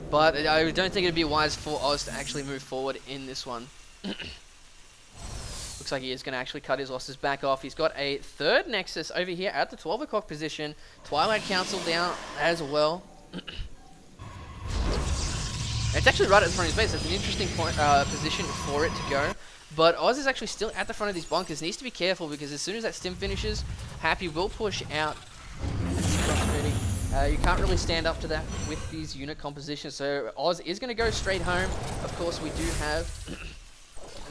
But I don't think it'd be wise for Oz to actually move forward in this one. Looks like he is going to actually cut his losses back off. He's got a 3rd Nexus over here at the 12 o'clock position. Twilight Council down as well. It's actually right at the front of his base. It's an interesting position for it to go. But Oz is actually still at the front of these bunkers. Needs to be careful because as soon as that Stim finishes, Happy will push out. You can't really stand up to that with these unit compositions. So Oz is going to go straight home. Of course, we do have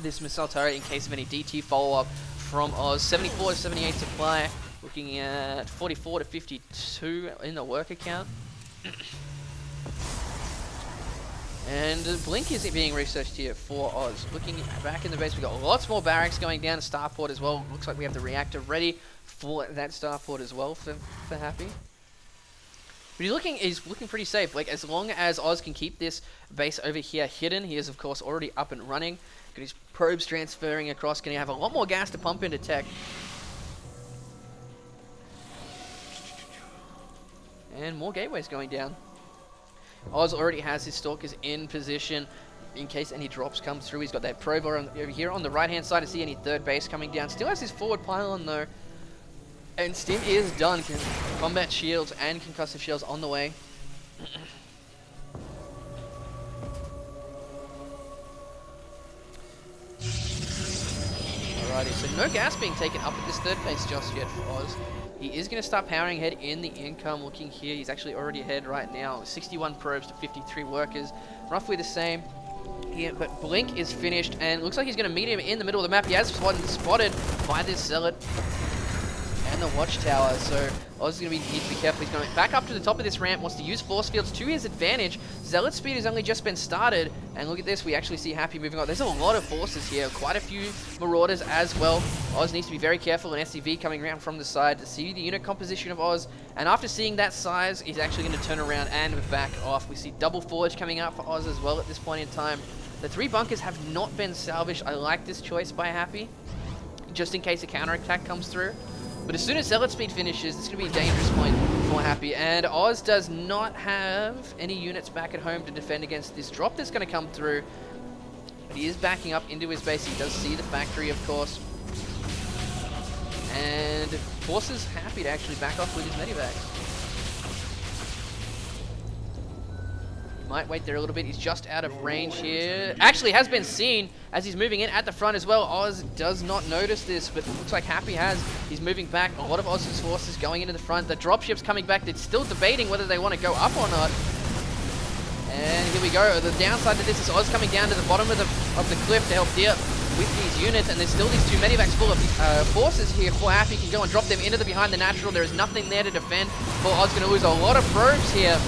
this missile turret in case of any DT follow-up from Oz. 74 to 78 supply. Looking at 44 to 52 in the work account. And Blink is being researched here for Oz. Looking back in the base, we've got lots more barracks going down to Starport as well. Looks like we have the reactor ready for that Starport as well for Happy. But he's looking pretty safe. Like, as long as Oz can keep this base over here hidden, he is, of course, already up and running. Got his probes transferring across. Going to have a lot more gas to pump into tech. And more gateways going down. Oz already has his Stalkers in position in case any drops come through. He's got that probe over here on the right-hand side to see any 3rd base coming down. Still has his forward pylon, though. And Stim is done. Combat shields and concussive shields on the way. Alrighty, so no gas being taken up at this 3rd base just yet for Oz. He is going to start powering ahead in the income. Looking here, he's actually already ahead right now. 61 probes to 53 workers. Roughly the same. Yeah, but Blink is finished and looks like he's going to meet him in the middle of the map. He has spotted by this Zealot and the watchtower, so Oz is going to need to be careful. He's going back up to the top of this ramp, wants to use force fields to his advantage. Zealot speed has only just been started, and look at this, we actually see Happy moving on. There's a lot of forces here, quite a few Marauders as well. Oz needs to be very careful, an SCV coming around from the side to see the unit composition of Oz, and after seeing that size, he's actually going to turn around and back off. We see double forge coming out for Oz as well at this point in time. The 3 bunkers have not been salvaged. I like this choice by Happy, just in case a counterattack comes through. But as soon as Zealot speed finishes, it's going to be a dangerous point for Happy. And Oz does not have any units back at home to defend against this drop that's going to come through. But he is backing up into his base. He does see the factory, of course. And forces Happy to actually back off with his medivacs. Might wait there a little bit. He's just out of range here. Actually has been seen as he's moving in at the front as well. Oz does not notice this, but it looks like Happy has. He's moving back. A lot of Oz's forces going into the front. The dropship's coming back. They're still debating whether they want to go up or not. And here we go. The downside to this is Oz coming down to the bottom of the cliff to help deal with these units. And there's still these 2 medivacs full of forces here for Happy. He can go and drop them into the behind the natural. There is nothing there to defend. For Oz going to lose a lot of probes here.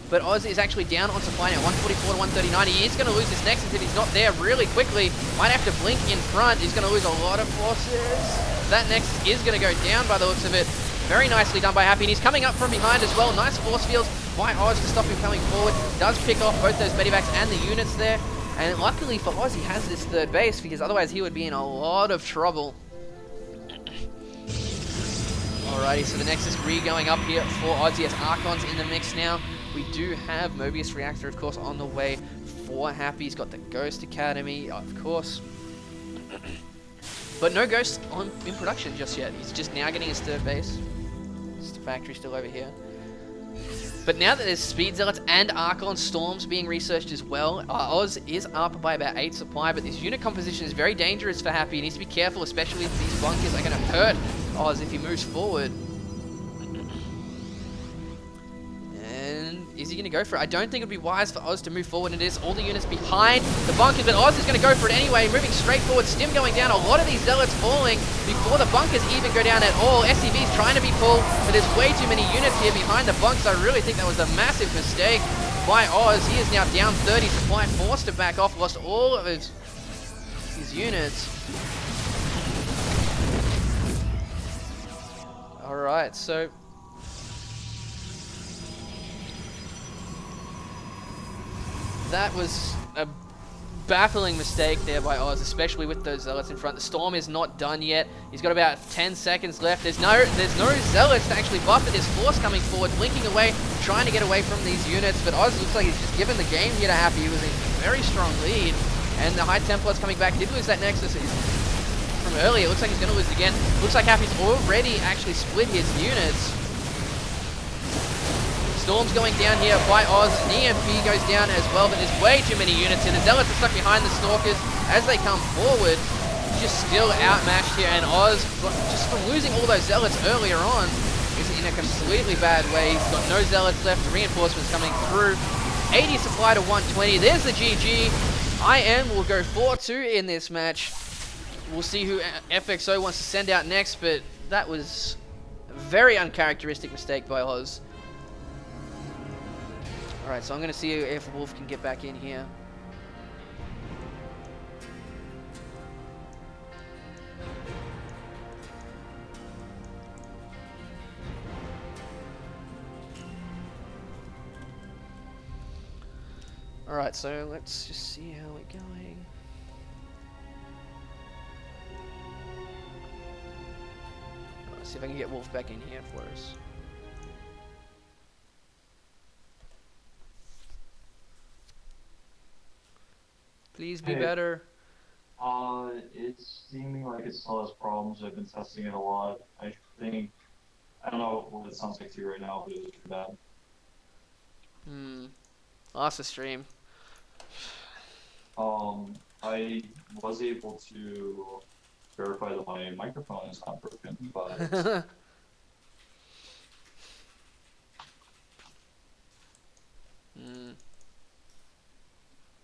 But Oz is actually down on supply now, 144 to 139. He is going to lose this Nexus if he's not there really quickly. Might have to blink in front. He's going to lose a lot of forces. That Nexus is going to go down by the looks of it. Very nicely done by Happy. And he's coming up from behind as well. Nice force fields by Oz to stop him coming forward. Does pick off both those medivacs and the units there. And luckily for Oz, he has this 3rd base because otherwise he would be in a lot of trouble. Alrighty, so the Nexus going up here for Oz. Yes, Archon's in the mix now. We do have Mobius Reactor, of course, on the way for Happy. He's got the Ghost Academy, of course. But no Ghost in production just yet. He's just now getting his 3rd base. It's the factory still over here. But now that there's Speed Zealots and Archon Storms being researched as well, Oz is up by about 8 supply, but this unit composition is very dangerous for Happy. He needs to be careful, especially if these bunkers are going to hurt Oz if he moves forward. he going to go for it? I don't think it would be wise for Oz to move forward into this. All the units behind the bunkers, but Oz is going to go for it anyway, moving straight forward. Stim going down. A lot of these Zealots falling before the bunkers even go down at all. SCV's trying to be pulled, but there's way too many units here behind the bunks. I really think that was a massive mistake by Oz. He is now down 30 supply, forced to back off, lost all of his units. Alright, so that was a baffling mistake there by Oz, especially with those Zealots in front. The storm is not done yet. He's got about 10 seconds left. There's no Zealots to actually buff it. There's Force coming forward, blinking away, trying to get away from these units, but Oz looks like he's just given the game here to Happy. He was in a very strong lead, and the High Templars coming back. Did lose that Nexus from earlier. It looks like he's going to lose again. Looks like Happy's already actually split his units. Storm's going down here by Oz. EMP goes down as well, but there's way too many units here. The Zealots are stuck behind the Stalkers as they come forward. Just still outmatched here, and Oz, just from losing all those Zealots earlier on, is in a completely bad way. He's got no Zealots left. Reinforcements coming through. 80 supply to 120. There's the GG. IM will go 4-2 in this match. We'll see who FXO wants to send out next, but that was a very uncharacteristic mistake by Oz. Alright, so I'm going to see if Wolf can get back in here. Alright, so let's just see how we're going. Let's see if I can get Wolf back in here for us. Please be better. It's seeming like it still has problems. I've been testing it a lot. I don't know what it sounds like to you right now, but it's bad. Lost the stream. I was able to verify that my microphone is not broken, but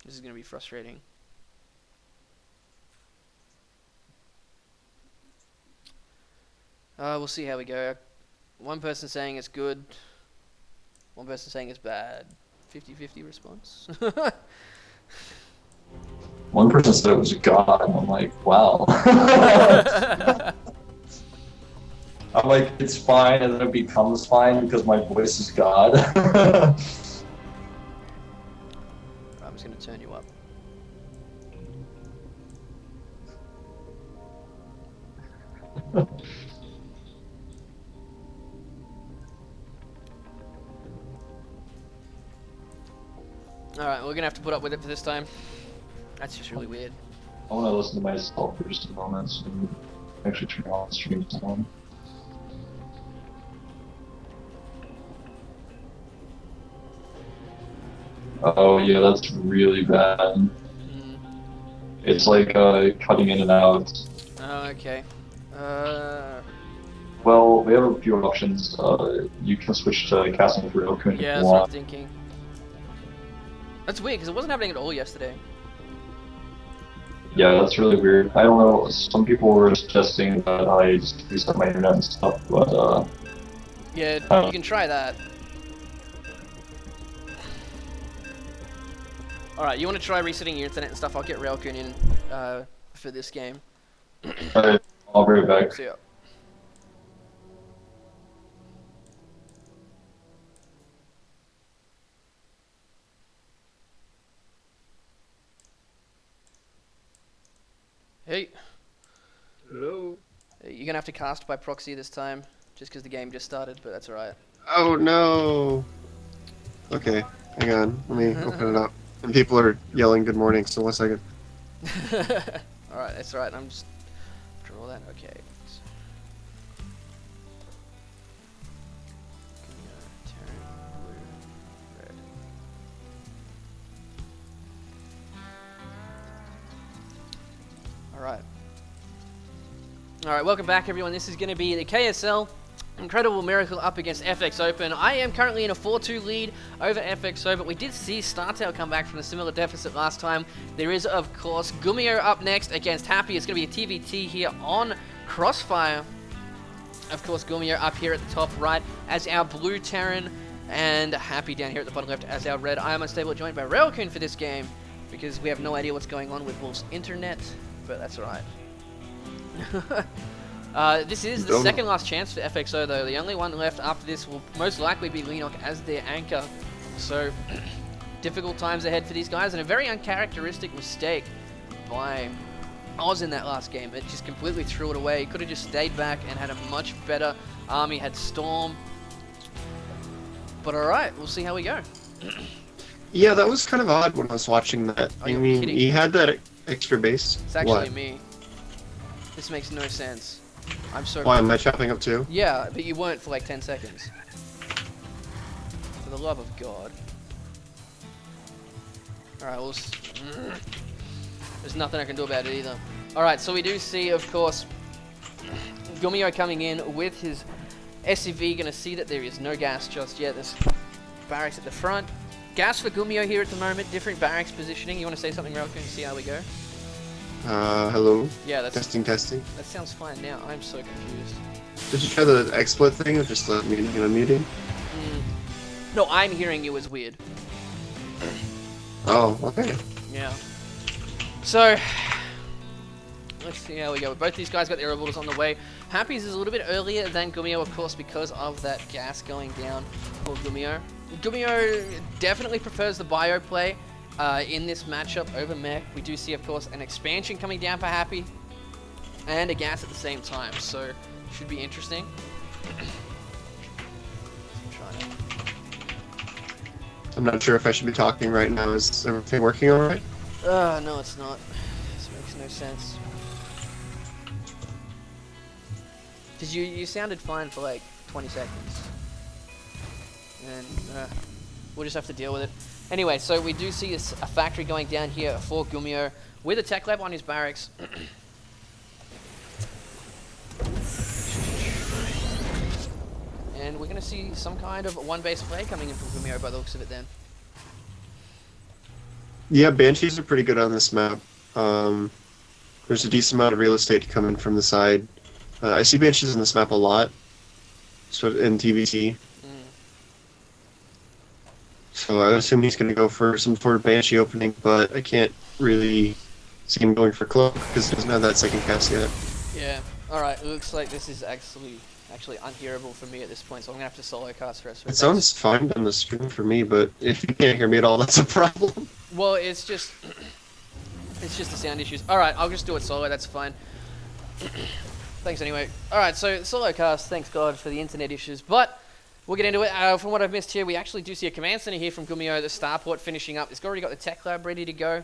this is gonna be frustrating. We'll see how we go. One person saying it's good. One person saying it's bad. 50-50 response. one person said it was God. I'm like, wow. I'm like, it's fine, and then it becomes fine because my voice is God. I'm just gonna turn you up. Alright, we're gonna have to put up with it for this time. That's just really weird. I want to listen to myself for just a moment and actually turn on the stream sound. Oh yeah, that's really bad. It's like cutting in and out. Oh, okay. Well, we have a few options. You can switch to casting through Okun. Yeah, that's what I'm thinking. That's weird, because it wasn't happening at all yesterday. Yeah, that's really weird. I don't know, some people were suggesting that I just reset my internet and stuff, but yeah, you can try that. Alright, you want to try resetting your internet and stuff? I'll get Railkun in for this game. Alright, I'll be right back. See ya. Hey. Hello. You're gonna have to cast by proxy this time, just because the game just started, but that's alright. Oh no. Okay, hang on. Let me open it up. And people are yelling good morning, so 1 second. Alright, that's alright. I'm just draw that. Okay. Alright. Alright, welcome back everyone. This is going to be the KSL Incredible Miracle up against FX Open. I am currently in a 4-2 lead over FXO, but we did see StarTail come back from a similar deficit last time. There is, of course, Gummio up next against Happy. It's going to be a TVT here on Crossfire. Of course, Gummio up here at the top right as our blue Terran, and Happy down here at the bottom left as our red. I am Unstable, joined by Railcoon for this game, because we have no idea what's going on with Wolf's internet, but that's alright. This is the second last chance for FXO though. The only one left after this will most likely be Lenok as their anchor. So, difficult times ahead for these guys, and a very uncharacteristic mistake by Oz in that last game. It just completely threw it away. He could have just stayed back and had a much better army, had Storm. But alright, we'll see how we go. Yeah, that was kind of odd when I was watching that. Oh, I mean, kidding. he had that extra base. It's actually What? me. This makes no sense. I'm so Why, am I chopping up too? Yeah, but you weren't for like 10 seconds. For the love of God. Alright, well, there's nothing I can do about it either. Alright, so we do see, of course, Gummio coming in with his SCV. Gonna see that there is no gas just yet. There's barracks at the front. Gas for Gummio here at the moment. Different barracks positioning. You want to say something, Railcoon, and see how we go? Hello? Yeah, that's... Testing. That sounds fine now. I'm so confused. Did you try the XSplit thing or just the muting and unmuting? No, I'm hearing you is weird. Oh, okay. Yeah. So, let's see how we go. Both these guys got their revolters on the way. Happy's is a little bit earlier than Gummio, of course, because of that gas going down for Gummio. Gummio definitely prefers the bio play in this matchup over mech. We do see, of course, an expansion coming down for Happy and a gas at the same time, so should be interesting. I'm not sure if I should be talking right now. Is everything working alright? No, it's not. This makes no sense. Cause you sounded fine for like 20 seconds. And we'll just have to deal with it. Anyway, so we do see a factory going down here for Gummio with a tech lab on his barracks. And we're going to see some kind of one base play coming in from Gummio by the looks of it then. Yeah, Banshees are pretty good on this map. There's a decent amount of real estate coming from the side. I see Banshees in this map a lot, so in TVT. So I assume he's going to go for some sort of Banshee opening, but I can't really see him going for Cloak because he doesn't have that second cast yet. Yeah. Alright, it looks like this is actually unhearable for me at this point, so I'm going to have to solo cast for us. It sounds fine on the screen for me, but if you can't hear me at all, that's a problem. Well, it's just the sound issues. Alright, I'll just do it solo, that's fine. Thanks anyway. Alright, so solo cast, thanks God for the internet issues, but we'll get into it. From what I've missed here, we actually do see a command center here from Gummio, the starport finishing up. It's already got the tech lab ready to go.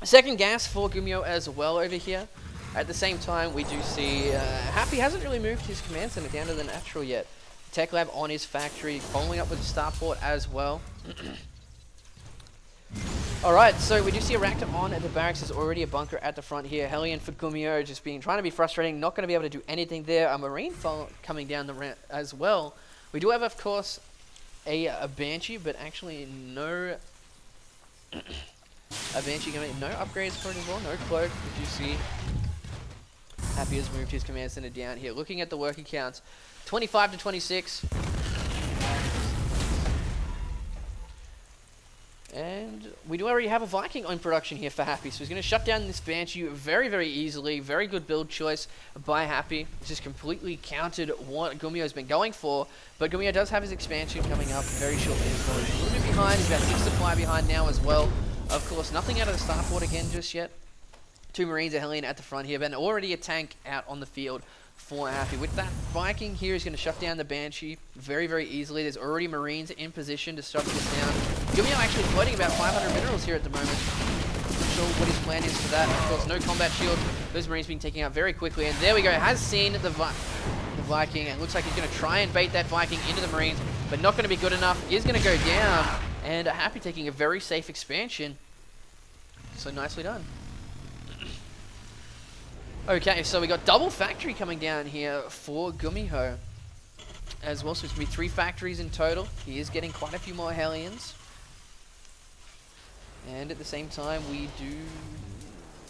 Second gas for Gummio as well over here. At the same time, we do see Happy hasn't really moved his command center down to the natural yet. Tech lab on his factory, following up with the starport as well. Alright, so we do see a reactor on at the barracks. There's already a bunker at the front here. Hellion for Gummio just trying to be frustrating, not going to be able to do anything there. A marine coming down the ramp as well. We do have, of course, a Banshee, but actually no... a Banshee coming, no upgrades for it as well, no cloak. We do see Happy has moved his command center down here. Looking at the working counts, 25 to 26. And we do already have a Viking on production here for Happy, so he's going to shut down this Banshee very, very easily. Very good build choice by Happy. It's just completely countered what Gummio's been going for, but Gummio does have his expansion coming up very shortly as well. He's a little bit behind, he's about 6 supply behind now as well. Of course, nothing out of the starport again just yet. 2 Marines, a Hellion at the front here, but already a tank out on the field for Happy. With that Viking here, he's going to shut down the Banshee very, very easily. There's already Marines in position to shut this down. Gummio actually floating about 500 minerals here at the moment. Not sure what his plan is for that. Of course, no combat shield. Those Marines being taken out very quickly. And there we go. Has seen the Viking. And looks like he's going to try and bait that Viking into the Marines, but not going to be good enough. Is going to go down. And Happy taking a very safe expansion. So nicely done. Okay, so we got double factory coming down here for Gummio. as well, so it's going to be 3 factories in total. He is getting quite a few more Hellions. And at the same time, we do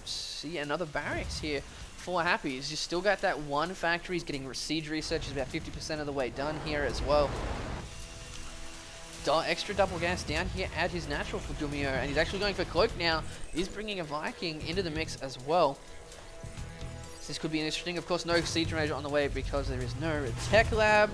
see another barracks here for Happy. He's just still got that 1 factory. He's getting siege research. He's about 50% of the way done here as well. Extra double gas down here at his natural for Gumio, and he's actually going for Cloak now. He's bringing a Viking into the mix as well. So this could be interesting. Of course, no siege major on the way because there is no tech lab.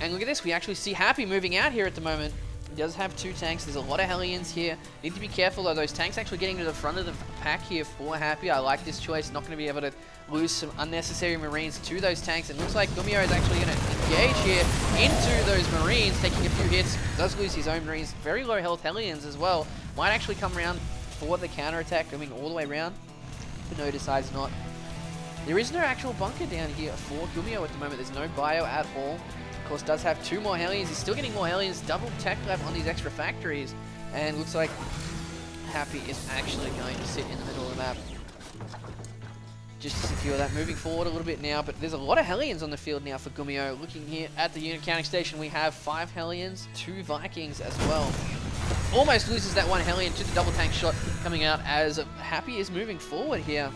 And look at this, we actually see Happy moving out here at the moment. He does have 2 tanks. There's a lot of Hellions here. Need to be careful though. Those tanks actually getting to the front of the pack here for Happy. I like this choice. Not going to be able to lose some unnecessary Marines to those tanks. It looks like Gumio is actually going to engage here into those Marines, taking a few hits. Does lose his own Marines. Very low health Hellions as well. Might actually come around for the counterattack, coming all the way around. But no, decides not. There is no actual bunker down here for Gumio at the moment. There's no bio at all. Of course, does have 2 more Hellions. He's still getting more Hellions. Double tech lab on these extra factories. And looks like Happy is actually going to sit in the middle of the map. Just to secure that. Moving forward a little bit now. But there's a lot of Hellions on the field now for Gumio. Looking here at the unit counting station, we have 5 Hellions, 2 Vikings as well. Almost loses that 1 Hellion to the double tank shot coming out as Happy is moving forward here.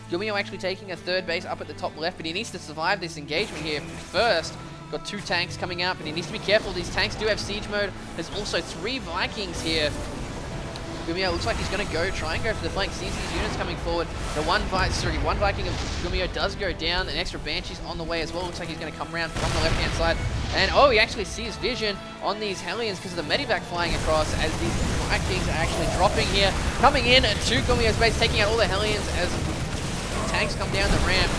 Gumio actually taking a 3rd base up at the top left, but he needs to survive this engagement here first. Got 2 tanks coming out, but he needs to be careful. These tanks do have siege mode. There's also 3 Vikings here. Gumio looks like he's going to try and go for the flank. Sees these units coming forward. The one Viking of Gumio does go down. An extra Banshee's on the way as well. Looks like he's going to come around from the left-hand side. And oh, he actually sees vision on these Hellions because of the Medivac flying across as these Vikings are actually dropping here. Coming in to Gumio's base, taking out all the Hellions as tanks come down the ramp.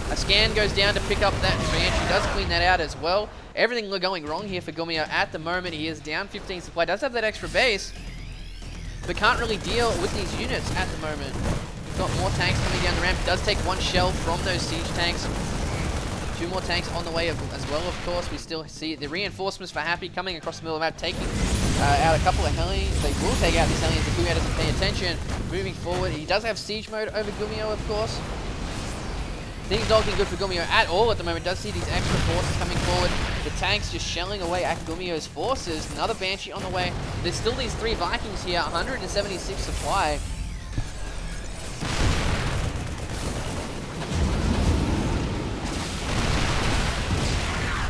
A scan goes down to pick up that Banshee. Does clean that out as well. Everything going wrong here for Gumio at the moment. He is down 15 supply. Does have that extra base, but can't really deal with these units at the moment. We've got more tanks coming down the ramp. Does take 1 shell from those siege tanks. 2 more tanks on the way as well, of course. We still see the reinforcements for Happy coming across the middle of the map, taking out a couple of Hellions. They will take out these Hellions if Gumio doesn't pay attention. Moving forward, he does have siege mode over Gumio, of course. Things not looking good for Gumio at all at the moment. Does see these extra forces coming forward. The tanks just shelling away at Gumio's forces. Another Banshee on the way. There's still these 3 Vikings here. 176 supply.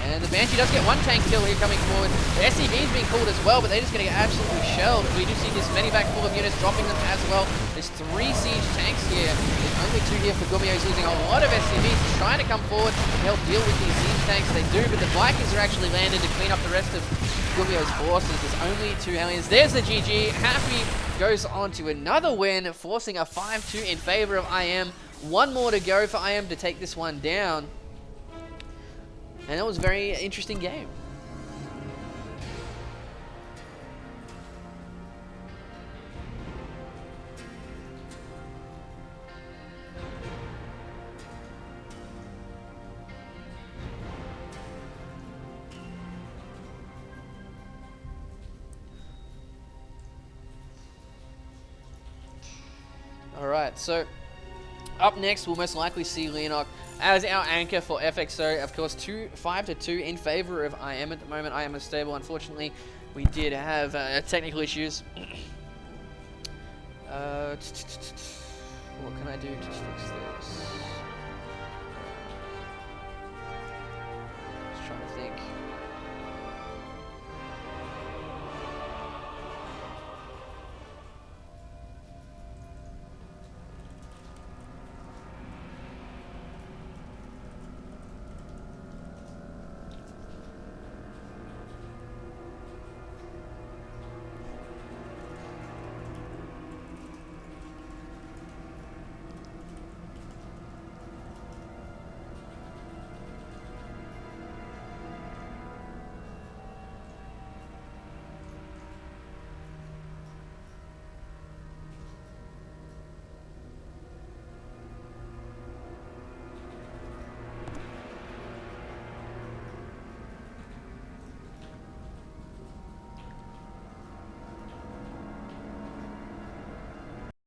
And the Banshee does get 1 tank kill here coming forward. The SCV is being pulled as well, but they're just going to get absolutely shelled. We do see this Medivac full of units dropping them as well. There's 3 siege tanks here. There's only 2 here for Gumio. He's losing a lot of SCVs. He's trying to come forward and help deal with these siege tanks. They do, but the Vikings are actually landed to clean up the rest of Gumio's forces. There's only 2 Hellions. There's the GG. Happy goes on to another win, forcing a 5-2 in favor of IM. 1 more to go for IM to take this one down. And that was a very interesting game. Alright, so up next we'll most likely see Leonok as our anchor for FXO. Of course, 5-2 in favor of IM at the moment. IM is stable. Unfortunately, we did have technical issues. What can I do to fix this?